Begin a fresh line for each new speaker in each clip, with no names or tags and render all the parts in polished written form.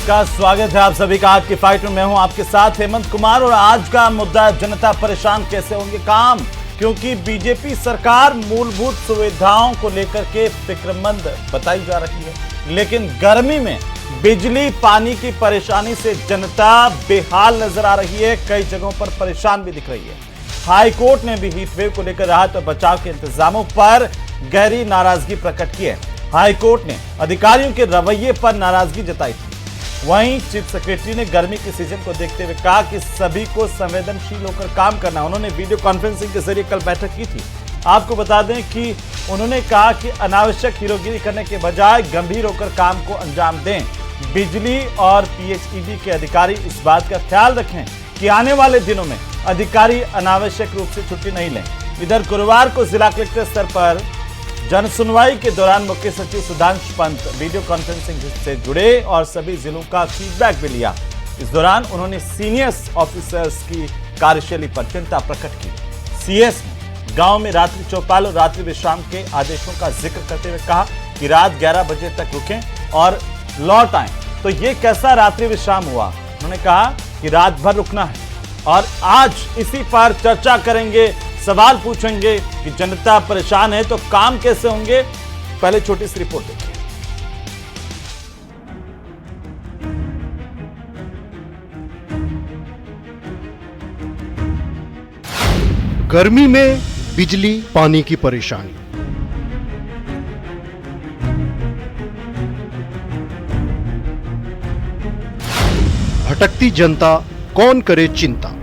नमस्कार, स्वागत है आप सभी का आज की फाइट में। मैं हूं आपके साथ हेमंत कुमार और आज का मुद्दा जनता परेशान कैसे होंगे काम, क्योंकि बीजेपी सरकार मूलभूत सुविधाओं को लेकर के फिक्रमंद बताई जा रही है, लेकिन गर्मी में बिजली पानी की परेशानी से जनता बेहाल नजर आ रही है, कई जगहों पर परेशान भी दिख रही है। हाई कोर्ट ने भी हीट वेव को लेकर राहत और बचाव के इंतजामों पर गहरी नाराजगी प्रकट की है। हाई कोर्ट ने अधिकारियों के रवैये पर नाराजगी जताई थी। वहीं चीफ सेक्रेटरी ने गर्मी के सीजन को देखते हुए कहा कि सभी को संवेदनशील होकर काम करना। उन्होंने वीडियो कॉन्फ्रेंसिंग के जरिए कल बैठक की थी। आपको बता दें कि उन्होंने कहा कि अनावश्यक हीरोगिरी करने के बजाय गंभीर होकर काम को अंजाम दें। बिजली और पीएचईडी के अधिकारी इस बात का ख्याल रखें कि आने वाले दिनों में अधिकारी अनावश्यक रूप से छुट्टी नहीं लें। इधर गुरुवार को जिला कलेक्टर स्तर पर जन सुनवाई के दौरान मुख्य सचिव सुधांशु पंत वीडियो कॉन्फ्रेंसिंग से जुड़े और सभी जिलों का फीडबैक भी लिया। इस दौरान उन्होंने सीनियर ऑफिसर्स की कार्यशैली पर चिंता प्रकट की। सीएस ने गांव में रात्रि चौपाल और रात्रि विश्राम के आदेशों का जिक्र करते हुए कहा कि रात 11 बजे तक रुकें और लौट आएं। तो ये कैसा रात्रि विश्राम हुआ? उन्होंने कहा कि रात भर रुकना है और आज इसी पर चर्चा करेंगे, सवाल पूछेंगे कि जनता परेशान है तो काम कैसे होंगे। पहले छोटी सी रिपोर्ट देखिए।
गर्मी में बिजली पानी की परेशानी। भटकती जनता कौन करे चिंता।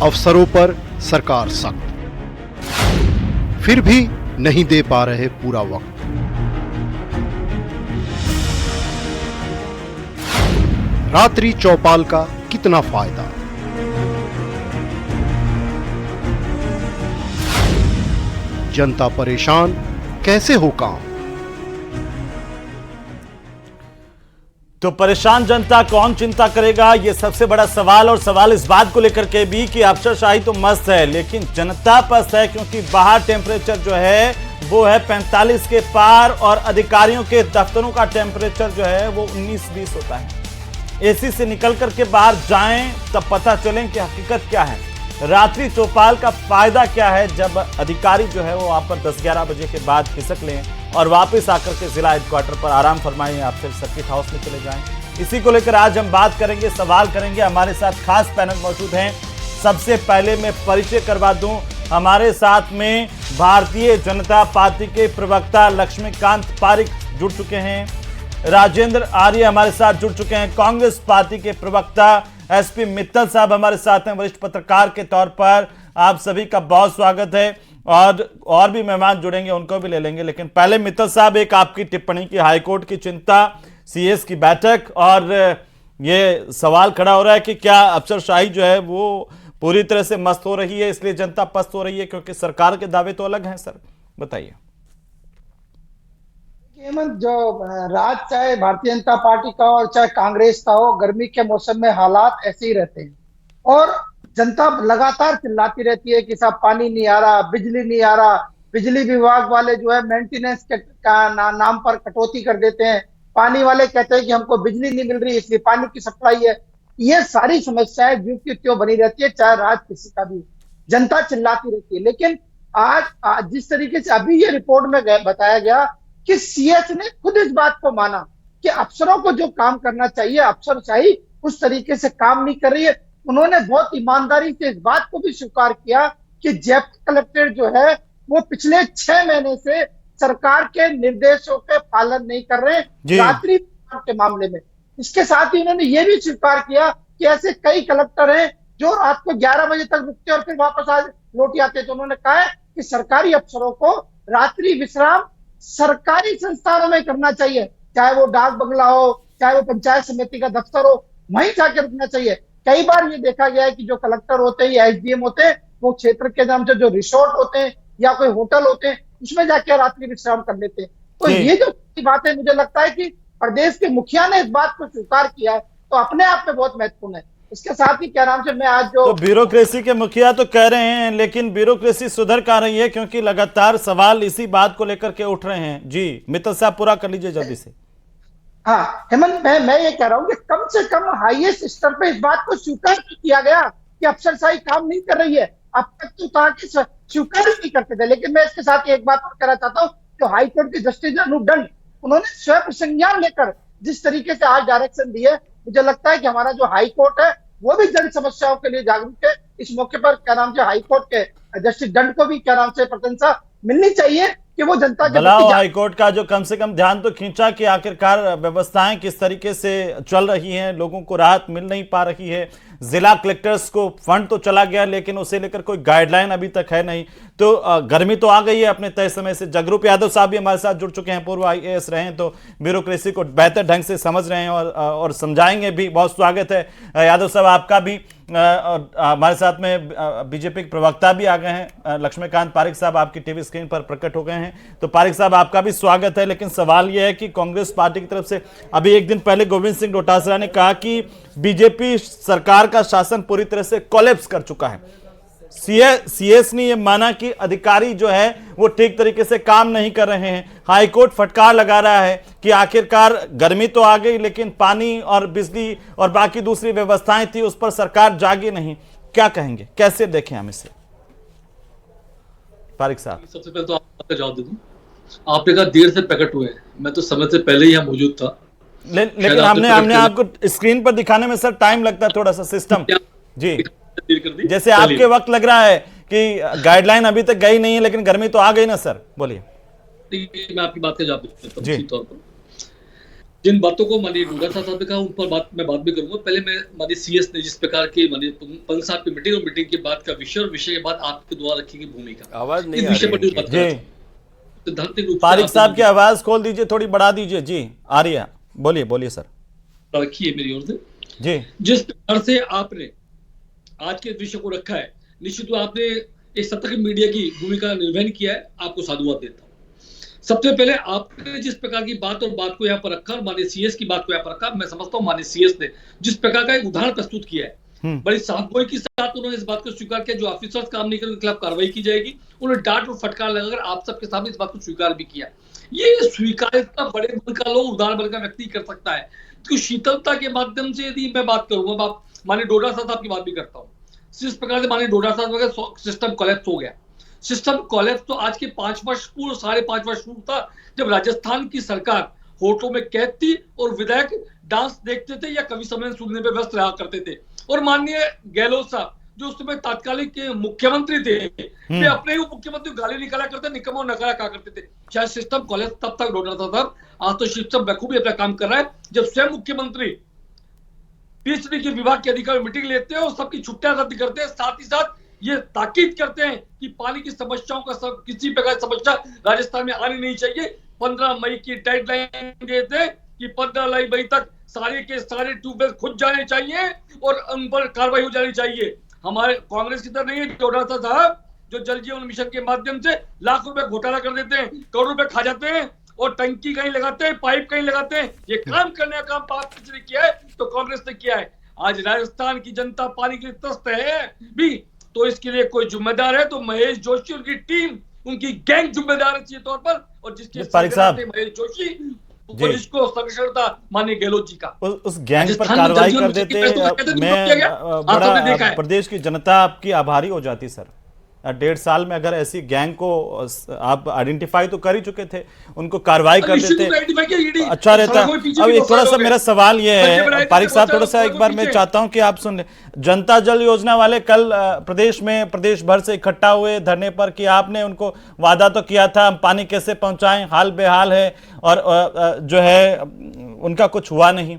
अफसरों पर सरकार सख्त, फिर भी नहीं दे पा रहे पूरा वक्त। रात्रि चौपाल का कितना फायदा। जनता परेशान, कैसे हो काम।
तो परेशान जनता कौन चिंता करेगा, यह सबसे बड़ा सवाल। और सवाल इस बात को लेकर के भी कि अफसरशाही तो मस्त है लेकिन जनता पस्त है, क्योंकि बाहर टेम्परेचर जो है वो है 45 के पार और अधिकारियों के दफ्तरों का टेम्परेचर जो है वो 19-20 होता है। एसी से निकल करके बाहर जाएं तब पता चले कि हकीकत क्या है। रात्रि चौपाल का फायदा क्या है जब अधिकारी जो है वो वहां पर 10-11 बजे के बाद खिसक लें और वापस आकर के जिला हेडक्वार्टर पर आराम फरमाएं या फिर सर्किट हाउस में चले जाएं। इसी को लेकर आज हम बात करेंगे, सवाल करेंगे। हमारे साथ खास पैनल मौजूद हैं। सबसे पहले मैं परिचय करवा दूं, हमारे साथ में भारतीय जनता पार्टी के प्रवक्ता लक्ष्मीकांत पारिक जुड़ चुके हैं। राजेंद्र आर्य हमारे साथ जुड़ चुके हैं। कांग्रेस पार्टी के प्रवक्ता एसपी मित्तल साहब हमारे साथ हैं, वरिष्ठ पत्रकार के तौर पर। आप सभी का बहुत स्वागत है और भी मेहमान जुड़ेंगे, उनको भी ले लेंगे। लेकिन पहले मित्तल साहब, एक आपकी टिप्पणी की हाईकोर्ट की चिंता, सीएस की बैठक और ये सवाल खड़ा हो रहा है कि क्या अफसरशाही जो है वो पूरी तरह से मस्त हो रही है, इसलिए जनता पस्त हो रही है, क्योंकि सरकार के दावे तो अलग हैं। सर बताइए।
हेमंत, जो राज चाहे भारतीय जनता पार्टी का हो और चाहे कांग्रेस का हो, गर्मी के मौसम में हालात ऐसे ही रहते हैं और जनता लगातार चिल्लाती रहती है कि साहब पानी नहीं आ रहा, बिजली नहीं आ रहा। बिजली विभाग वाले जो है मेंटेनेंस का नाम पर कटौती कर देते हैं। पानी वाले कहते हैं कि हमको बिजली नहीं मिल रही इसलिए पानी की सप्लाई है। ये सारी समस्याएं ज्यों की त्यों बनी रहती है, चाहे राज किसी का भी। जनता चिल्लाती रहती है। लेकिन आज जिस तरीके से अभी ये रिपोर्ट में बताया गया कि सीएस ने खुद इस बात को माना कि अफसरों को जो काम करना चाहिए, अफसरशाही उस तरीके से काम नहीं कर रही है। उन्होंने बहुत ईमानदारी से इस बात को भी स्वीकार किया कि जयपुर कलेक्टर जो है वो पिछले 6 महीने से सरकार के निर्देशों के पालन नहीं कर रहे रात्रि के मामले में। इसके साथ ही उन्होंने ये भी स्वीकार किया कि ऐसे कई कलेक्टर हैं जो रात को 11 बजे तक रुकते और फिर वापस आ लौट आते। तो उन्होंने कहा है कि सरकारी अफसरों को रात्रि विश्राम सरकारी संस्थानों में करना चाहिए, चाहे वो डाक बंगला हो, चाहे वो पंचायत समिति का दफ्तर हो, वहीं जाकर रुकना चाहिए। कई बार ये देखा गया है कि जो कलेक्टर होते हैं या एसडीएम होते हैं वो क्षेत्र के नाम से जो रिसोर्ट होते हैं या कोई होटल होते हैं उसमें जाके रात्रि विश्राम कर लेते हैं। तो ये जो बात है, मुझे लगता है कि प्रदेश के मुखिया ने इस बात को स्वीकार किया है तो अपने आप में बहुत महत्वपूर्ण है। इसके साथ ही क्या नाम से मैं आज जो
तो ब्यूरोक्रेसी के मुखिया तो कह रहे हैं, लेकिन ब्यूरोक्रेसी सुधर का रही है, क्योंकि लगातार सवाल इसी बात को लेकर के उठ रहे हैं। जी मित्तल साहब, पूरा कर लीजिए जल्दी से।
हाँ हेमंत, मैं ये कह रहा हूँ कि कम से कम हाईएस्ट स्तर पे इस बात को स्वीकार किया गया कि अफसरशाही काम नहीं कर रही है। अब तक तो था कि स्वीकार ही नहीं करते थे। लेकिन मैं इसके साथ एक बात और कहना चाहता हूँ, जो हाईकोर्ट के जस्टिस अनूप दंड, उन्होंने स्वयं संज्ञान लेकर जिस तरीके से आज डायरेक्शन दी है, मुझे लगता है कि हमारा जो हाईकोर्ट है वो भी जन समस्याओं के लिए जागरूक है। इस मौके पर क्या नाम से हाईकोर्ट के जस्टिस दंड को भी क्या नाम से प्रशंसा मिलनी चाहिए कि वो जनता के
भला हाईकोर्ट का जो कम से कम ध्यान तो खींचा कि आखिरकार व्यवस्थाएं किस तरीके से चल रही हैं, लोगों को राहत मिल नहीं पा रही है। जिला कलेक्टर्स को फंड तो चला गया, लेकिन उसे लेकर कोई गाइडलाइन अभी तक है नहीं। तो गर्मी तो आ गई है अपने तय समय से। जगरूप यादव साहब भी हमारे साथ जुड़ चुके हैं, पूर्व IAS रहे हैं, तो ब्यूरोक्रेसी को बेहतर ढंग से समझ रहे हैं और समझाएंगे भी। बहुत स्वागत है यादव साहब आपका भी। हमारे साथ में बीजेपी के प्रवक्ता भी आ गए हैं, लक्ष्मीकांत पारिक साहब आपकी टीवी स्क्रीन पर प्रकट हो गए हैं। तो पारिक साहब आपका भी स्वागत है। लेकिन सवाल यह है कि कांग्रेस पार्टी की तरफ से अभी एक दिन पहले गोविंद सिंह डोटासरा ने कहा कि बीजेपी सरकार का शासन पूरी तरह से कोलैप्स कर चुका है। CS ने यह माना कि अधिकारी जो है वो ठीक तरीके से काम नहीं कर रहे हैं। हाईकोर्ट फटकार लगा रहा है कि आखिरकार गर्मी तो आ गई, लेकिन पानी और बिजली और बाकी दूसरी व्यवस्थाएं थी, उस पर सरकार जागी नहीं। क्या कहेंगे, कैसे देखें हम इसे? पारिक साहब,
सबसे पहले तो आपका जवाब दे दूं। आपने कहा देर से प्रकट हुए, मैं तो समय से पहले ही यहाँ मौजूद था।
लेकिन हमने आपको स्क्रीन पर दिखाने में सर टाइम लगता है थोड़ा सा, सिस्टम जी जैसे आपके वक्त लग रहा है कि गाइडलाइन अभी तक गई नहीं है, लेकिन गर्मी तो आ गई ना सर। बोलिए।
मैं आपकी बात का जवाब देता हूं उसी तौर पर। जिन बातों को माननीय डोटासरा साहब ने कहा उन पर मैं बात भी करूंगा। पहले मैं माननीय CS ने जिस प्रकार की माननीय पंत साहब की मीटिंग और मीटिंग के बाद का विषय और विषय के बाद आपके द्वारा रखी गई भूमिका, आवाज नहीं, इस विषय पर जो बात कर
पारिक साहब की आवाज खोल दीजिए, थोड़ी बढ़ा दीजिए। जी आ रही है, बोलिए सर।
रखिए मेरी ओर से
जी।
जिस प्रकार से आपने आज के विषय को रखा है, निश्चित रूप आपने एक सतर्क मीडिया की भूमिका का निर्वहन किया है, आपको साधुवाद देता हूं। सबसे पहले आपने जिस प्रकार की बात को यहाँ पर रखा और माननीय CS की बात को यहाँ पर रखा, मैं समझता हूँ माननीय CS ने जिस प्रकार का एक उदाहरण प्रस्तुत किया है, बड़ी साहबगोई के साथ उन्होंने इस बात को स्वीकार किया। जो ऑफिसर्स काम नहीं करें उनके खिलाफ कार्रवाई की जाएगी। उन्होंने डांट और फटकार लगाकर आप सबके सामने इस बात को स्वीकार भी किया। ये स्वीकार इतना बड़े मन का लोग उदाहरण बनकर व्यक्ति कर सकता है। तो शीतलता के माध्यम से यदि मैं बात करूंगा, माननीय डोटासरा साहब की बात भी करता हूँ। जिस प्रकार से माननीय डोटासरा साहब सिस्टम कोलैप्स हो गया, सिस्टम कोलैप्स तो आज के 5 वर्ष पूर्व, 5.5 वर्ष पूर्व था, जब राजस्थान की सरकार होटलों में कैद थी और विधायक डांस देखते थे या कवि सम्मेलन सुनने में व्यस्त रहा करते थे। और माननीय गहलोत साहब जो उस समय तात्कालिक मुख्यमंत्री थे, वे अपने ही मुख्यमंत्री गाली निकाला करते, निकम्मा और नकारा कहा करते थे। शायद सिस्टम कोलैप्स तब तक डोटासरा साहब, आज तो सिस्टम बखूबी अपना काम कर रहा है। जब स्वयं मुख्यमंत्री PhD के विभाग के अधिकारी मीटिंग लेते हैं और सबकी छुट्टियां रद्द करते हैं, साथ ही साथ ये ताकीद करते हैं कि पानी की समस्याओं का किसी प्रकार की समस्या राजस्थान में आनी नहीं चाहिए। 15 मई की डेडलाइन देते हैं कि 15 मई तक सारे के सारे ट्यूबवेल खुद जाने चाहिए और उन पर कार्रवाई हो जानी चाहिए। हमारे कांग्रेस की तरह नहीं है डोटासरा साहब जो जल जीवन मिशन के माध्यम से लाख रुपए घोटाला कर देते हैं, करोड़ रुपए खा जाते हैं और टंकी कहीं लगाते हैं, पाइप कहीं लगाते हैं। ये काम करने का काम पाप किसने किया है? तो कांग्रेस ने किया है। आज राजस्थान की जनता पानी के लिए त्रस्त है भी, तो इसके लिए कोई जिम्मेदार है तो महेश जोशी, उनकी टीम, उनकी गैंग जिम्मेदार है तौर पर। और जिसके महेश जोशी, जिसको संरक्षणता माननीय गहलोत जी का,
उस गैंग पर कार्रवाई कर देते। मैं बड़ा प्रदेश की जनता आपकी आभारी हो जाती सर। 1.5 साल में अगर ऐसी गैंग को आप आइडेंटिफाई तो कर ही चुके थे, उनको कार्रवाई कर देते, अच्छा रहता। अब एक थोड़ा सा मेरा सवाल ये है पारिक साहब, थोड़ा सा एक बार मैं चाहता हूं कि आप सुन ले। जनता जल योजना वाले कल प्रदेश भर से इकट्ठा हुए धरने पर कि आपने उनको वादा तो किया था हम पानी कैसे पहुंचाएं, हाल बेहाल है, और जो है उनका कुछ हुआ नहीं।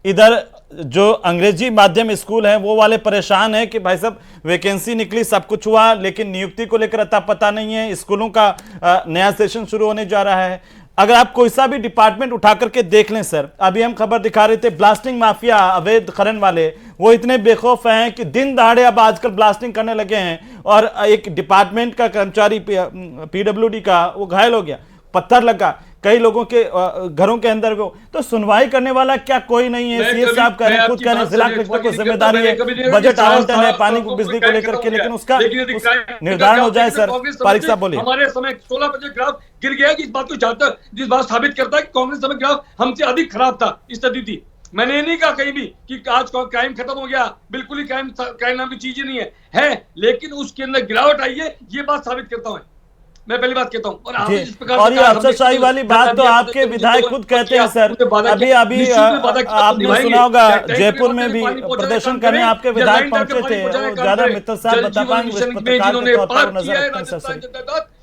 इधर जो अंग्रेजी माध्यम स्कूल हैं वो वाले परेशान हैं कि भाई साहब वैकेंसी निकली, सब कुछ हुआ, लेकिन नियुक्ति को लेकर अता पता नहीं है। स्कूलों का नया सेशन शुरू होने जा रहा है। अगर आप कोई सा भी डिपार्टमेंट उठा करके देख लें सर, अभी हम खबर दिखा रहे थे ब्लास्टिंग माफिया, अवैध खनन वाले, वो इतने बेखौफ हैं कि दिन दहाड़े अब आजकल ब्लास्टिंग करने लगे हैं। और एक डिपार्टमेंट का कर्मचारी PWD का वो घायल हो गया, पत्थर लगा। कई लोगों के घरों के अंदर वो, तो सुनवाई करने वाला क्या कोई नहीं है? सीएस साहब कह रहे हैं, खुद कह रहे हैं जिला कलेक्टर को जिम्मेदारी है, बजट आवंटन है पानी को बिजली को लेकर के, लेकिन उसका निर्धारण हो जाए। सर पारिक साहब बोलिए।
हमारे समय 16 बजे ग्राफ गिर गया, इस बात को जहां तक जिस बात साबित करता है कि कांग्रेस समय ग्राफ हमसे अधिक खराब था, स्थिति थी। मैंने ये नहीं कहा कहीं भी कि आज क्राइम खत्म हो गया, बिल्कुल ही क्राइम नाम की चीज ही नहीं है, लेकिन उसके अंदर गिरावट आई है, ये बात साबित करता हूं मैं पहली बात कहता हूं।
और ये अफसरशाही वाली बात तो आपके विधायक खुद कहते हैं सर। अभी आपने सुना होगा जयपुर में भी प्रदर्शन करने आपके विधायक पहुंचे थे, और ज्यादा मित्तल साहब बता पाएंगे पत्रकार के तौर पर नजर रखते हैं,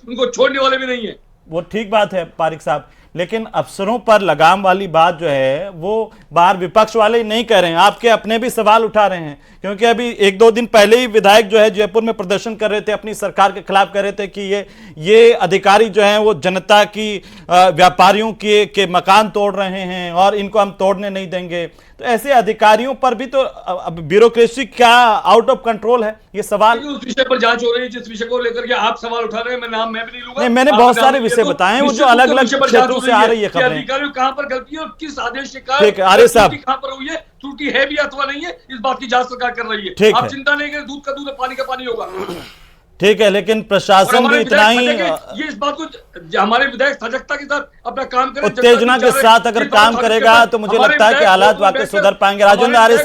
उनको छोड़ने वाले भी नहीं है।
वो ठीक बात है पारिक साहब, लेकिन अफसरों पर लगाम वाली बात जो है वो बाहर विपक्ष वाले ही नहीं कह रहे हैं, आपके अपने भी सवाल उठा रहे हैं। क्योंकि अभी 1-2 दिन पहले ही विधायक जो है जयपुर में प्रदर्शन कर रहे थे, अपनी सरकार के खिलाफ कह रहे थे कि ये अधिकारी जो हैं वो जनता की व्यापारियों के मकान तोड़ रहे हैं और इनको हम तोड़ने नहीं देंगे। तो ऐसे अधिकारियों पर भी तो अब ब्यूरोक्रेसी क्या आउट ऑफ कंट्रोल है, ये सवाल।
उस विषय पर जांच हो रही है जिस विषय को लेकर के आप सवाल उठा रहे हैं, मैं भी नहीं लूंगा।
नहीं, मैंने बहुत सारे विषय बताए हैं, वो जो अलग अलग क्षेत्रों से आ रही है खबरें।
अधिकारियों कहां पर गलती है और किस आदेश के
कारण आर्य साहब
कहां पर हुई है, त्रुटि है भी अथवा नहीं है, इस बात की जांच सरकार कर रही है।
ठीक
आप
है,
चिंता नहीं करें, दूध का दूध पानी का पानी होगा।
ठीक है, लेकिन प्रशासन भी इतना ही
ये इस बात को हमारे विधायक सजगता के साथ अपना काम करें,
उत्तेजना के साथ अगर काम करेगा तो मुझे लगता है कि हालात वाकई सुधर पाएंगे। राजेंद्र आर्य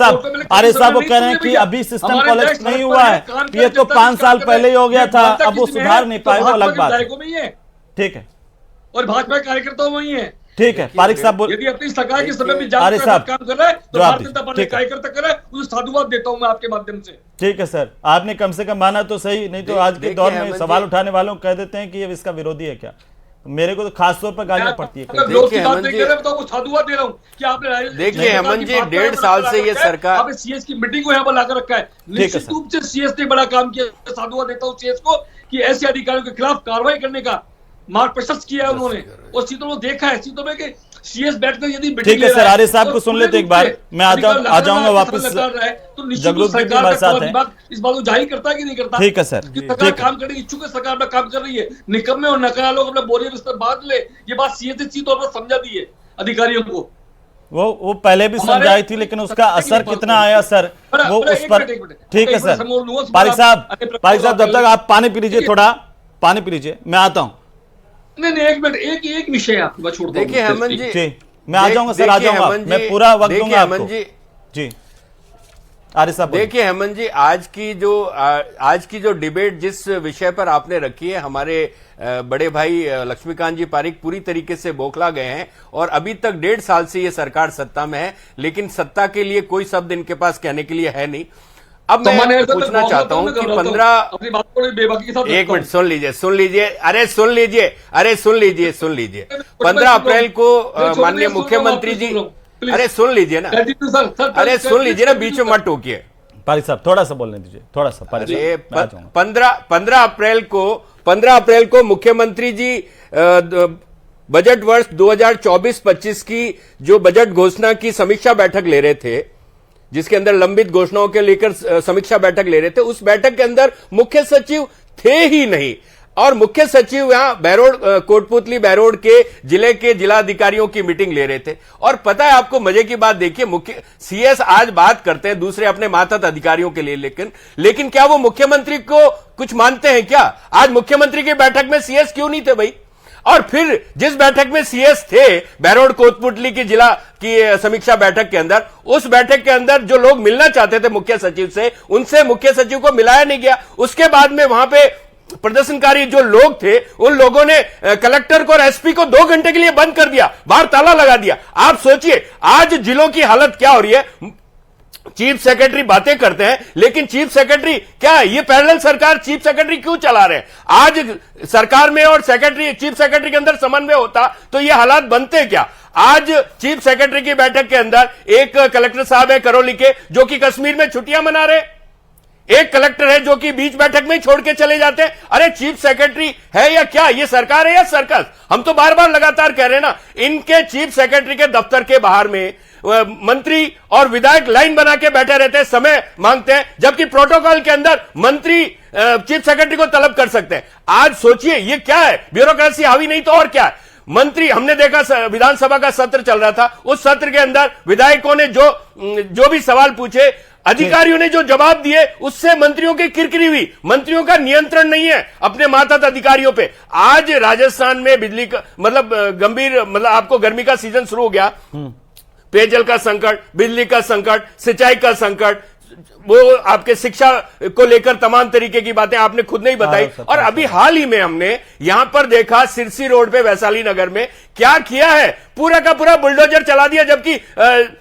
साहब वो कह रहे हैं कि अभी सिस्टम कोलैप्स नहीं हुआ है, ये तो 5 साल पहले ही हो गया था, अब वो सुधार नहीं पाएगा, अलग बात है। ठीक है,
और भाजपा कार्यकर्ताओं में ही है।
ठीक है, पारिक साहब
यदि अपनी सरकार के समय में काम कर रहा है तो भारतीय जनता पार्टी कार्यकर्ता कर रहा है, उसे साधुवाद देता हूं मैं आपके माध्यम से।
ठीक है सर, आपने कम से कम माना तो सही, नहीं तो आज के दौर में सवाल उठाने वालों कह देते हैं कि ये इसका विरोधी है क्या। मेरे को तो खास तौर पर गालियां पड़ती है।
देखिए
हेमंत जी 1.5 साल से ये सरकार,
आपने सीएस की मीटिंग को यहाँ पर लाकर रखा है, निश्चित रूप से सीएस ने बड़ा काम किया। साधुवाद देता हूँ सीएस को कि ऐसे अधिकारियों के खिलाफ कार्रवाई करने का मार्ग प्रशस्त किया है उन्होंने, और सीटों में देखा है, सीटों में कि सीएस बैठकर यदि
ठीक है सर, आर्य साहब को सुन लेते एक बार, मैं आ जाऊंगा वापस।
तो निश्चित सरकार इस बात को जाहिर करता है कि नहीं करता।
ठीक है सर,
सरकार काम करने की इच्छुक है, सरकार अपना काम कर रही है। निकम्मे और नकारा लोग अपना बोरियत बिस्तर बांध ले, ये बात सीएस ने तौर पर समझा दी है अधिकारियों को।
वो पहले भी समझाई थी, लेकिन उसका असर कितना आया सर, वो उस पर। ठीक है सर, पारिक साहब जब तक आप पानी पी लीजिए, थोड़ा पानी पी लीजिए, मैं आता हूँ।
नहीं, एक मिनट, एक विषय आपको छोड़ दो।
देखिए हेमंत जी,
मैं आ जाऊंगा सर, आ जाऊंगा, मैं पूरा वक्त दूंगा आपको। जी आर्य साहब,
देखिए हेमंत जी, आज की जो डिबेट जिस विषय पर आपने रखी है, हमारे बड़े भाई लक्ष्मीकांत जी पारिक पूरी तरीके से बौखला गए हैं, और अभी तक 1.5 साल से ये सरकार सत्ता में है, लेकिन सत्ता के लिए कोई शब्द इनके पास कहने के लिए है नहीं। अब मैं पूछना चाहता हूं कि 15 एक मिनट सुन लीजिए, अरे सुन लीजिए 15 अप्रैल को माननीय मुख्यमंत्री जी, अरे सुन लीजिए ना, अरे सुन लीजिए ना, बीच में मत टोकिए।
पारिक साहब थोड़ा सा बोलने दीजिए, थोड़ा सा।
15 अप्रैल को मुख्यमंत्री जी बजट वर्ष 2024-25 की जो बजट घोषणा की समीक्षा बैठक ले रहे थे, जिसके अंदर लंबित घोषणाओं के लेकर समीक्षा बैठक ले रहे थे, उस बैठक के अंदर मुख्य सचिव थे ही नहीं, और मुख्य सचिव यहां कोटपुतली बैरोड के जिलाधिकारियों की मीटिंग ले रहे थे। और पता है आपको मजे की बात, देखिए मुख्य सीएस आज बात करते हैं दूसरे अपने मातहत अधिकारियों के लिए, लेकिन क्या वो मुख्यमंत्री को कुछ मानते हैं क्या? आज मुख्यमंत्री की बैठक में सीएस क्यों नहीं थे भाई? और फिर जिस बैठक में सीएस थे बैरोड कोटपुतली की जिला की समीक्षा बैठक के अंदर, उस बैठक के अंदर जो लोग मिलना चाहते थे मुख्य सचिव से, उनसे मुख्य सचिव को मिलाया नहीं गया। उसके बाद में वहां पे प्रदर्शनकारी जो लोग थे, उन लोगों ने कलेक्टर को और एसपी को 2 घंटे के लिए बंद कर दिया, बाहर ताला लगा दिया। आप सोचिए आज जिलों की हालत क्या हो रही है। चीफ सेक्रेटरी बातें करते हैं, लेकिन चीफ सेक्रेटरी क्या है, ये पैरेलल सरकार चीफ सेक्रेटरी क्यों चला रहे हैं? आज सरकार में और चीफ सेक्रेटरी के अंदर समन्वय होता तो ये हालात बनते क्या? आज चीफ सेक्रेटरी की बैठक के अंदर एक कलेक्टर साहब है करौली के, जो कि कश्मीर में छुट्टियां मना रहे, एक कलेक्टर है जो कि बीच बैठक में छोड़ के चले जाते हैं। अरे चीफ सेक्रेटरी है या क्या, ये सरकार है या सर्कस? हम तो बार बार लगातार कह रहे हैं ना, इनके चीफ सेक्रेटरी के दफ्तर के बाहर में मंत्री और विधायक लाइन बना के बैठे रहते हैं, समय मांगते हैं, जबकि प्रोटोकॉल के अंदर मंत्री चीफ सेक्रेटरी को तलब कर सकते हैं। आज सोचिए ये क्या है, ब्यूरोक्रेसी हावी नहीं तो और क्या है? मंत्री, हमने देखा विधानसभा का सत्र चल रहा था, उस सत्र के अंदर विधायकों ने जो भी सवाल पूछे, अधिकारियों ने जो जवाब दिए, उससे मंत्रियों की किरकिरी हुई। मंत्रियों का नियंत्रण नहीं है अपने मातहत अधिकारियों पे। आज राजस्थान में बिजली का मतलब आपको गर्मी का सीजन शुरू हो गया, पेयजल का संकट, बिजली का संकट, सिंचाई का संकट, वो आपके शिक्षा को लेकर तमाम तरीके की बातें आपने खुद नहीं बताई। और अभी हाल ही में हमने यहां पर देखा सिरसी रोड पे वैशाली नगर में क्या किया है, पूरा का पूरा बुलडोजर चला दिया, जबकि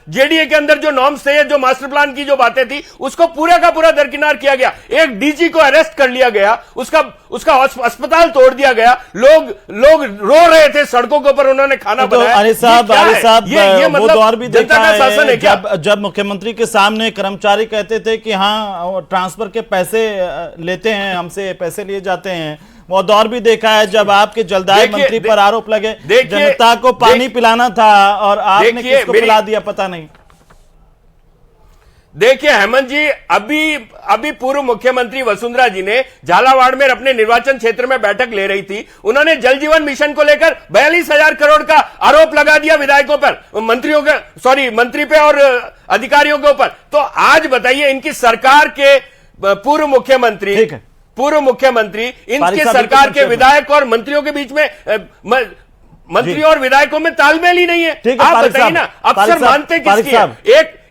जेडीए के अंदर जो नॉर्म्स थे, जो मास्टर प्लान की जो बातें थी, उसको पूरा का पूरा दरकिनार किया गया। एक डीजी को अरेस्ट कर लिया गया, उसका अस्पताल तोड़ दिया गया, लोग रो रहे थे सड़कों के ऊपर, उन्होंने खाना बनाया।
अरे साहब
ये
वो दौर भी देखा
का शासन है क्या?
जब मुख्यमंत्री के सामने कर्मचारी कहते थे कि हाँ ट्रांसफर के पैसे लेते हैं, हमसे पैसे लिए जाते हैं, वो दौर भी देखा है जब आपके जलदाय मंत्री पर आरोप लगे, जनता को पानी पिलाना था और आपने किसको पिला दिया पता नहीं।
देखिए हेमंत जी, अभी पूर्व मुख्यमंत्री वसुंधरा जी ने झालावाड़ में अपने निर्वाचन क्षेत्र में बैठक ले रही थी, उन्होंने जल जीवन मिशन को लेकर 42,000 करोड़ का आरोप लगा दिया विधायकों पर, मंत्री पे और अधिकारियों के ऊपर। तो आज बताइए, इनकी सरकार के पूर्व मुख्यमंत्री इनकी सरकार के विधायक और मंत्रियों के बीच में मंत्री और विधायकों में तालमेल ही नहीं है। आप बताइए ना, अफसर मानते किसकी है?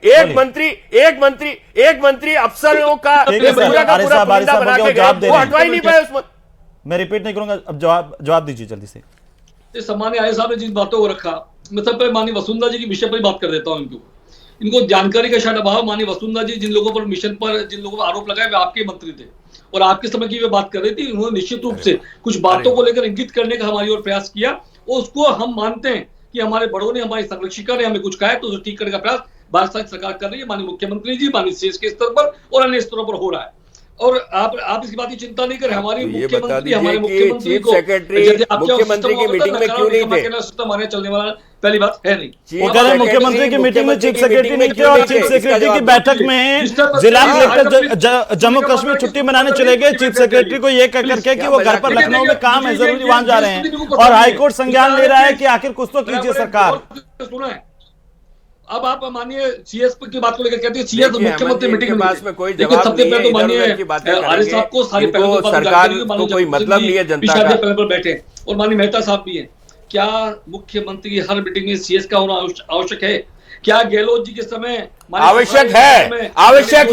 एक मंत्री अफसरों का पूरा का पूरा पुलिंदा बना के गए, वो हटवा ही नहीं पाए उसमें।
मैं रिपीट नहीं करूंगा, अब जवाब दीजिए जल्दी से।
सम्मान्य आय साहब ने जिन बातों को रखा, मैं सब पे माननीय वसुंधरा जी के विषय पर बात कर देता हूं। इनको जानकारी का शायद अभाव। माननीय वसुंधरा जी जिन लोगों पर मिशन पर जिन लोगों पर आरोप लगाए, वे आपके मंत्री थे और आपके समय की वे बात कर रही थी। उन्होंने निश्चित रूप से कुछ बातों को लेकर इंगित करने का हमारी ओर प्रयास किया और उसको हम मानते हैं कि हमारे बड़ों ने, हमारी संरक्षिका ने हमें कुछ कहा है तो उसे ठीक करने का प्रयास भारत सरकार कर रही है। माननीय मुख्यमंत्री जी, माननीय सीएस के स्तर पर और अन्य स्तरों पर हो रहा है। और आप इसकी बात की चिंता नहीं करें। हमारे मुख्यमंत्री को
मुख्यमंत्री की मीटिंग में क्यों नहीं थे?
सिस्टम आने चलने वाला पहली बात है नहीं।
वो कह रहे हैं मुख्यमंत्री की मीटिंग में चीफ सेक्रेटरी नहीं थे और चीफ सेक्रेटरी की बैठक में जिला कलेक्टर जम्मू कश्मीर छुट्टी मनाने चले गए, चीफ सेक्रेटरी को ये कह करके कि वो घर पर लखनऊ में काम है, जरूरी वहां जा रहे हैं, और हाईकोर्ट संज्ञान ले रहा है कि आखिर कुछ तो कीजिए सरकार।
सुना है, अब आप माननीय सीएस की बात को लेकर कहते हैं सीएस मुख्यमंत्री मीटिंग में पास में कोई जवाब सबसे पहले तो माननीय आर्य साहब को सारे पहलुओं पर
सरकार को कोई मतलब नहीं है जनता का,
पहले पर बैठे और माननीय मेहता साहब भी हैं। क्या मुख्यमंत्री की हर मीटिंग में सीएस का होना आवश्यक है? क्या गहलोत जी के समय
आवश्यक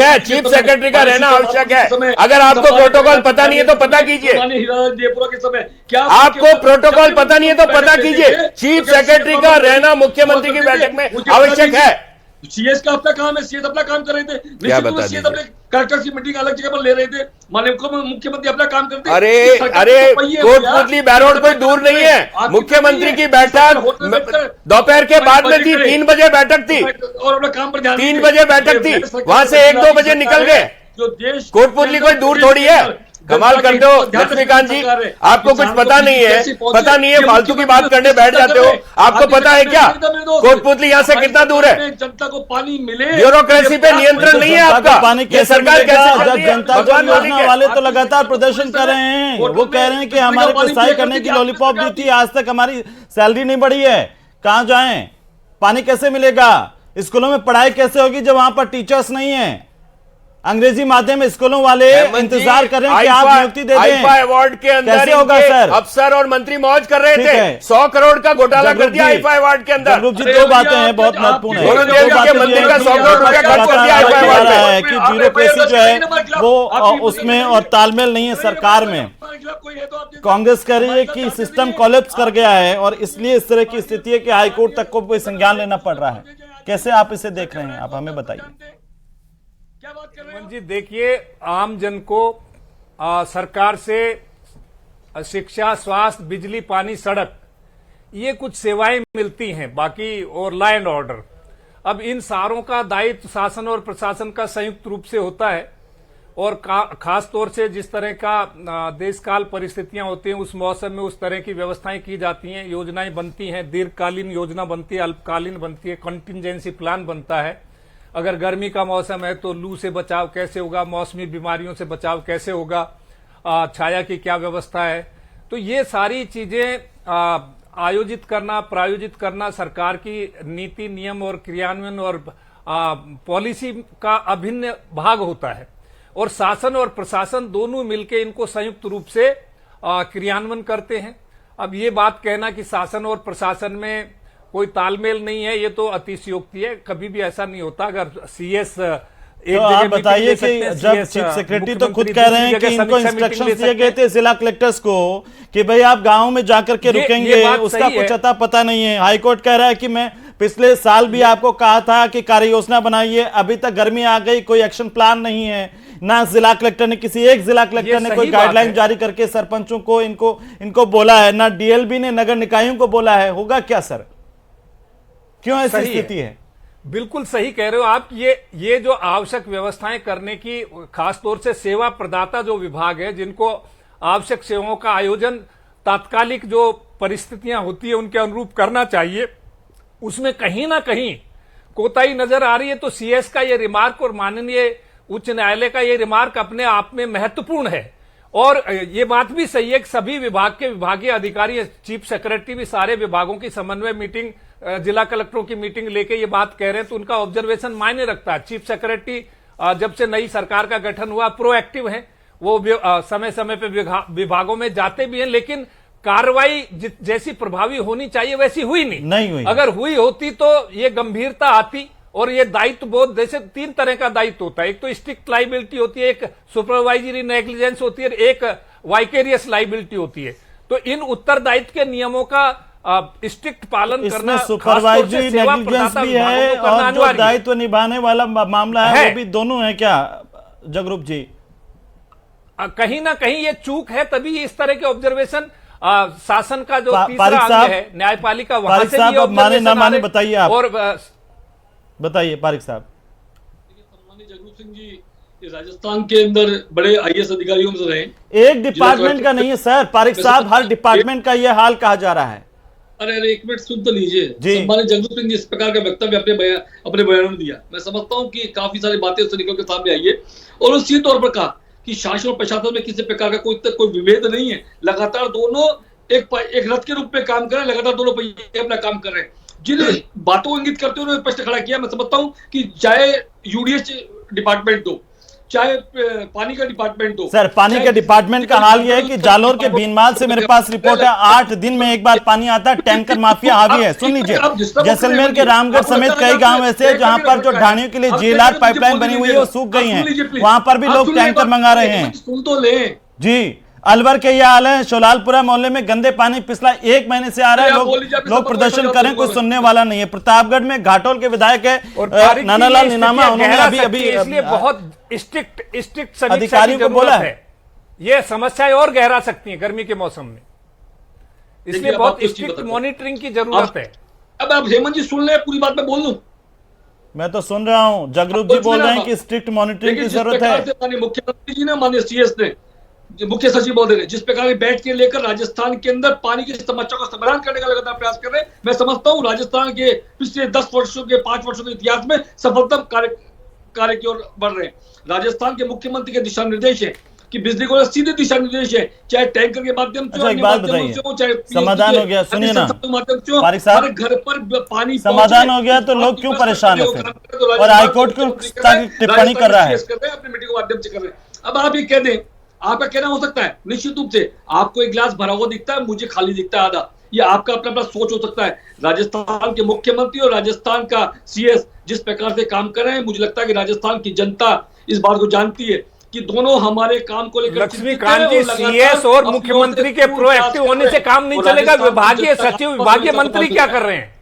है चीफ सेक्रेटरी का रहना आवश्यक है? अगर आपको प्रोटोकॉल पता नहीं है तो पता कीजिए।
जयपुरा के समय क्या
आपको प्रोटोकॉल पता नहीं है तो पता कीजिए। चीफ सेक्रेटरी का रहना मुख्यमंत्री की बैठक में आवश्यक है।
सीएस का अपना काम है, सीएस अपना काम कर रहे थे, सीएस अपने कलेक्टर की मीटिंग अलग जगह पर ले रहे थे, माननीय मुख्यमंत्री अपना काम करते।
अरे कोटपुतली बैरोड कोई दूर नहीं है। मुख्यमंत्री की बैठक दोपहर के बाद में थी, 3 बजे बैठक थी
और अपना काम पर ध्यान
3 बजे बैठक थी, वहां से 1-2 बजे निकल गए। कोटपुतली कोई दूर थोड़ी है। कमाल करते हो लक्ष्मीकांत जी, आपको कुछ पता नहीं है, फालतू की बात करने बैठ जाते हो। आपको पता है क्या कोटपुतली यहाँ से कितना दूर है?
जनता को पानी मिले,
ब्यूरोक्रेसी पे नियंत्रण नहीं है आपका।
पानी
ये सरकार कैसे
जनता योजना वाले तो लगातार प्रदर्शन कर रहे हैं, वो कह रहे हैं कि हमारे प्रसाई करने की लॉलीपॉप दी थी, आज तक हमारी सैलरी नहीं बढ़ी है, कहां जाएं? पानी कैसे मिलेगा? स्कूलों में पढ़ाई कैसे होगी जब वहां पर टीचर्स नहीं है? अंग्रेजी माध्यम स्कूलों वाले इंतजार कर रहे हैं कि आप नियुक्ति दे दें।
अवार्ड के अंदर
कैसे होगा सर?
अफसर और मंत्री मौज कर रहे थे, 100 करोड़ का घोटाला कर दिया आईफा अवार्ड के अंदर।
जी, 2 बातें हैं बहुत महत्वपूर्ण है।
मंत्री का 100 करोड़ रुपया खर्च कर दिया आईफा अवार्ड
है कि ब्यूरोक्रेसी जो है वो उसमें और तालमेल नहीं है सरकार में। कांग्रेस कह रही है कि सिस्टम कोलैप्स कर गया है और इसलिए इस तरह की स्थिति है कि हाईकोर्ट तक को कोई संज्ञान लेना पड़ रहा है। कैसे आप इसे देख रहे हैं, आप हमें बताइए।
जी देखिए, आम जन को सरकार से शिक्षा, स्वास्थ्य, बिजली, पानी, सड़क, ये कुछ सेवाएं मिलती हैं, बाकी और लॉ एंड ऑर्डर। अब इन सारों का दायित्व शासन और प्रशासन का संयुक्त रूप से होता है और खास तौर से जिस तरह का देश काल परिस्थितियां होती हैं उस मौसम में उस तरह की व्यवस्थाएं की जाती हैं, योजनाएं बनती हैं, दीर्घकालीन योजना बनती है, अल्पकालीन बनती है, कंटिजेंसी प्लान बनता है। अगर गर्मी का मौसम है तो लू से बचाव कैसे होगा, मौसमी बीमारियों से बचाव कैसे होगा, छाया की क्या व्यवस्था है। तो ये सारी चीजें आयोजित करना, प्रायोजित करना सरकार की नीति, नियम और क्रियान्वयन और पॉलिसी का अभिन्न भाग होता है और शासन और प्रशासन दोनों मिलकर इनको संयुक्त रूप से क्रियान्वयन करते हैं। अब ये बात कहना कि शासन और प्रशासन में कोई तालमेल नहीं है, ये तो अतिशयोक्ति है। कभी भी ऐसा नहीं होता। अगर सीएस
तो आप बताइए कि जब चीफ सेक्रेटरी तो खुद कह रहे हैं कि इनको इंस्ट्रक्शंस दिए गए थे जिला कलेक्टर्स को कि भाई आप गांव में जाकर के रुकेंगे, उसका कुछ अता पता नहीं है। हाईकोर्ट कह रहा है कि मैं पिछले साल भी आपको कहा था कि कार्य योजना बनाइए, अभी तक गर्मी आ गई, कोई एक्शन प्लान नहीं है। ना जिला कलेक्टर ने, किसी एक जिला कलेक्टर ने कोई गाइडलाइन जारी करके सरपंचों को इनको बोला है, ना डीएलबी ने नगर निकायों को बोला है। होगा क्या सर, क्यों ऐसी स्थिति है?
बिल्कुल सही कह रहे हो आप। ये जो आवश्यक व्यवस्थाएं करने की, खासतौर से सेवा प्रदाता जो विभाग है, जिनको आवश्यक सेवाओं का आयोजन तात्कालिक जो परिस्थितियां होती है उनके अनुरूप करना चाहिए, उसमें कहीं ना कहीं कोताही नजर आ रही है। तो सीएस का ये रिमार्क और माननीय उच्च न्यायालय का ये रिमार्क अपने आप में महत्वपूर्ण है। और ये बात भी सही है कि सभी विभाग के विभागीय अधिकारी, चीफ सेक्रेटरी भी सारे विभागों की समन्वय मीटिंग, जिला कलेक्टरों की मीटिंग लेके ये बात कह रहे हैं, तो उनका ऑब्जर्वेशन मायने रखता है। चीफ सेक्रेटरी जब से नई सरकार का गठन हुआ प्रोएक्टिव है, वो समय समय पे विभागों में जाते भी हैं, लेकिन कार्रवाई जैसी प्रभावी होनी चाहिए वैसी हुई नहीं हुई। अगर हुई होती तो ये गंभीरता आती और ये दायित्व बोध, जैसे 3 तरह का दायित्व होता है। एक तो स्ट्रिक्ट लाइबिलिटी होती है, एक सुपरवाइजरी नेग्लिजेंस होती है, एक वाइकेरियस लाइबिलिटी होती है। तो इन उत्तरदायित्व के नियमों का स्ट्रिक्ट पालन करना,
सुपरवाइजरी नेग्लिजेंस भी है और जो दायित्व निभाने वाला मामला है वो भी दोनों है क्या जगरूप जी?
कहीं ना कहीं ये चूक है, तभी इस तरह के ऑब्जर्वेशन शासन का जो तीसरा अंग है न्यायपालिका, वहां से भी
ऑब्जर्वेशन बताइए आप।
और
बताइए पारिक साहब।
सम्मानित जगरूप सिंह जी राजस्थान के अंदर बड़े आईएएस अधिकारियों में से रहे।
एक डिपार्टमेंट का नहीं है सर पारिक साहब, हर डिपार्टमेंट का यह हाल कहा जा रहा है।
अरे एक मिनट सुन तो लीजिए। सम्मानित जगरूप सिंह जी इस प्रकार का वक्तव्य अपने बयान में दिया। मैं समझता हूँ कि काफी सारी बातें उससे निकल के सामने आई है और उसी तौर पर कहा कि शासन और प्रशासन में किसी प्रकार का कोई विभेद नहीं है। लगातार दोनों एक रथ के रूप में काम कर रहे हैं, लगातार दोनों पहिए अपना काम कर रहे हैं। जिन बातों को इंगित करते हुए प्रश्न खड़ा किया, मैं समझता हूं कि चाहे यूडीएच डिपार्टमेंट दो, चाहे पानी का डिपार्टमेंट दो।
सर पानी के डिपार्टमेंट का हाल यह है कि जालोर के भीनमाल से मेरे पास रिपोर्ट है 8 दिन में एक बार पानी आता है, टैंकर माफिया हावी है। सुन लीजिए, जैसलमेर के रामगढ़ समेत कई गांव ऐसे हैं जहां पर जो ढाणियों के लिए जेएलआर पाइपलाइन बनी हुई है वो सूख गई है, वहां पर भी लोग टैंकर मंगा रहे हैं।
सुन तो ले
जी। अलवर के यह हाल है, शोलालपुरा मोहल्ले में गंदे पानी पिछला 1 महीने से आ रहा है, लोग प्रदर्शन करें, कोई सुनने वाला नहीं है। प्रतापगढ़ में घाटोल के विधायक है नानालाल निनामा, उन्होंने अभी
इसलिए बहुत स्ट्रिक्ट
अधिकारियों को बोला है
ये समस्याएं और गहरा सकती हैं गर्मी के मौसम में, इसलिए बहुत स्ट्रिक्ट मॉनिटरिंग की जरूरत है।
अब आप हेमंत जी सुन ले, पूरी बात मैं बोल दूं।
मैं तो सुन रहा हूं, जगरूप जी बोल रहे हैं कि स्ट्रिक्ट मॉनिटरिंग की जरूरत है।
मुख्यमंत्री जी ने, माननीय सीएस ने, मुख्य सचिव महोदय ने जिस प्रकार बैठ के लेकर राजस्थान के अंदर पानी की समस्या का समाधान करने का लगातार प्रयास कर रहे हैं, मैं समझता हूं राजस्थान के पिछले 10 वर्षों के 5 वर्षों के इतिहास में सफलतम कार्य की ओर बढ़ रहे हैं। राजस्थान के मुख्यमंत्री के दिशा निर्देश है कि बिजली को सीधे दिशा निर्देश है, चाहे टैंकर के माध्यम से,
चाहे समाधान हो गया। सुनिए ना पारिक साहब,
घर पर पानी
समाधान हो गया तो लोग क्यों परेशान है और हाईकोर्ट क्यों टिप्पणी कर रहा है?
अपने मीटिंग के माध्यम से कर रहे हैं। अब आप ये कह दें, आपका कहना हो सकता है निश्चित रूप से आपको एक गिलास भरा हुआ दिखता है, मुझे खाली दिखता है आधा, ये आपका अपना अपना सोच हो सकता है। राजस्थान के मुख्यमंत्री और राजस्थान का सीएस जिस प्रकार से काम कर रहे हैं, मुझे लगता है कि राजस्थान की जनता इस बात को जानती है कि दोनों हमारे काम को लेकर
लक्ष्मीकांत जी, सीएस और मुख्यमंत्री के प्रोएक्टिव होने से काम नहीं चलेगा। विभागीय सचिव, विभागीय मंत्री क्या कर रहे हैं?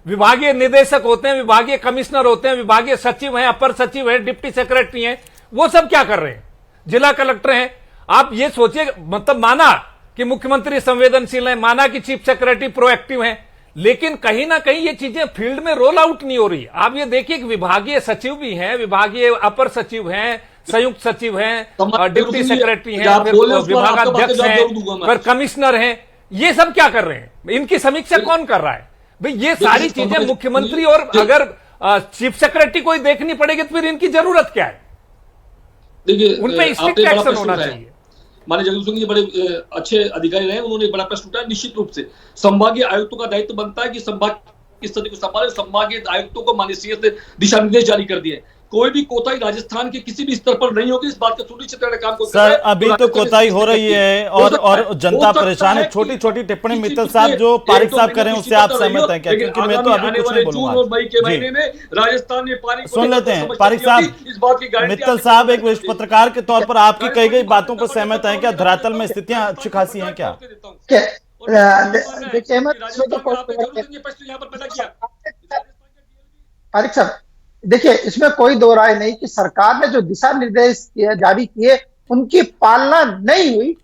विभागीय निदेशक होते हैं, विभागीय कमिश्नर होते हैं, विभागीय सचिव हैं, अपर सचिव हैं, डिप्टी सेक्रेटरी हैं, वो सब क्या कर रहे हैं? जिला कलेक्टर हैं। आप ये सोचिए, मतलब माना कि मुख्यमंत्री संवेदनशील है, माना कि चीफ सेक्रेटरी प्रोएक्टिव है, लेकिन कहीं ना कहीं ये चीजें फील्ड में रोल आउट नहीं हो रही। आप ये देखिए कि विभागीय सचिव भी हैं, विभागीय अपर सचिव हैं, संयुक्त सचिव हैं, डिप्टी सेक्रेटरी हैं, विभागाध्यक्ष हैं, फिर कमिश्नर हैं, ये सब क्या कर रहे हैं? इनकी समीक्षा कौन कर रहा है? भाई ये सारी चीजें मुख्यमंत्री और अगर चीफ सेक्रेटरी को ही देखनी पड़ेगी तो फिर इनकी जरूरत क्या है?
देखिए
उन पे स्ट्रिक्ट एक्शन होना चाहिए।
माननीय जगदीप सिंह जी बड़े अच्छे अधिकारी रहे, उन्होंने बड़ा प्रश्न उठाया। निश्चित रूप से संभागीय आयुक्तों का दायित्व बनता है कि संभाग की स्थिति को संभाले। संभागीय आयुक्तों को माननीय सीएस ने दिशा निर्देश जारी कर दिए। कोई भी कोताही राजस्थान के किसी भी स्तर पर नहीं होगी, इस बात का सुनिश्चित करने का काम को
सर अभी तो कोताही हो रही है और जनता परेशान है। छोटी छोटी टिप्पणी मित्तल साहब जो पारिक साहब करें उससे आप सहमत हैं क्या? क्योंकि मैं तो अभी कुछ नहीं बोलूंगा।
मई के महीने में राजस्थान में पानी
सुन लेते हैं पारिक साहब।
इस बात की गारंटी
मित्तल साहब एक वरिष्ठ पत्रकार के तौर पर आपकी कही गई बातों पर सहमत हैं क्या? धरातल में स्थितियां अच्छी खासी हैं क्या?
देखिए पारिक साहब, देखिए इसमें कोई दो राय नहीं कि सरकार ने जो दिशा निर्देश जारी किए उनकी पालना नहीं हुई।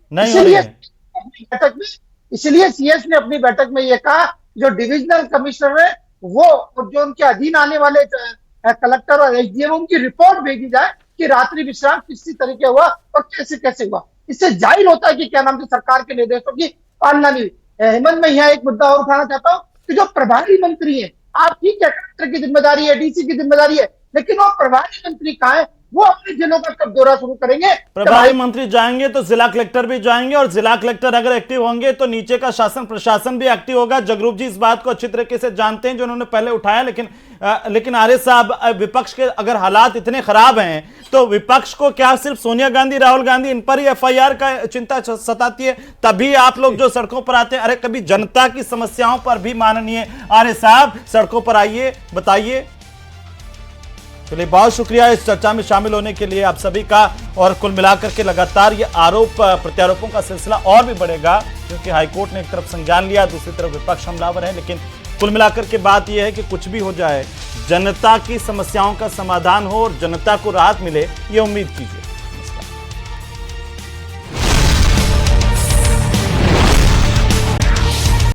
इसलिए सीएस ने अपनी बैठक में यह कहा जो डिविजनल कमिश्नर है वो और जो उनके अधीन आने वाले कलेक्टर और एसडीएम उनकी रिपोर्ट भेजी जाए कि रात्रि विश्राम किस तरीके हुआ और कैसे कैसे हुआ। इससे जाहिर होता है कि क्या नाम से सरकार के निर्देशों की पालना नहीं हुई। हेमंत, मैं यहाँ एक मुद्दा और उठाना चाहता हूँ कि जो प्रभारी मंत्री है, आप ठीक है कलेक्टर की जिम्मेदारी है, डीसी की जिम्मेदारी है, लेकिन वो प्रभारी मंत्री कहाँ है? वो अपने जिलों का कब दौरा शुरू करेंगे?
प्रभारी मंत्री जाएंगे तो जिला कलेक्टर भी जाएंगे और जिला कलेक्टर अगर एक्टिव होंगे तो नीचे का शासन प्रशासन भी एक्टिव होगा। जगरूप जी इस बात को अच्छी तरीके से जानते हैं जो उन्होंने पहले उठाया। लेकिन आर्य साहब, विपक्ष के अगर हालात इतने खराब हैं तो विपक्ष को क्या सिर्फ सोनिया गांधी, राहुल गांधी इन पर ही एफआईआर का चिंता सताती है? तभी आप लोग जो सड़कों पर आते हैं। अरे कभी जनता की समस्याओं पर भी माननीय आर्य साहब सड़कों पर आइए, बताइए। चलिए, बहुत शुक्रिया इस चर्चा में शामिल होने के लिए आप सभी का। और कुल मिलाकर के लगातार ये आरोप प्रत्यारोपों का सिलसिला और भी बढ़ेगा क्योंकि हाईकोर्ट ने एक तरफ संज्ञान लिया, दूसरी तरफ विपक्ष हमलावर है। लेकिन कुल मिलाकर के बात यह है कि कुछ भी हो जाए जनता की समस्याओं का समाधान हो और जनता को राहत मिले, ये उम्मीद कीजिए।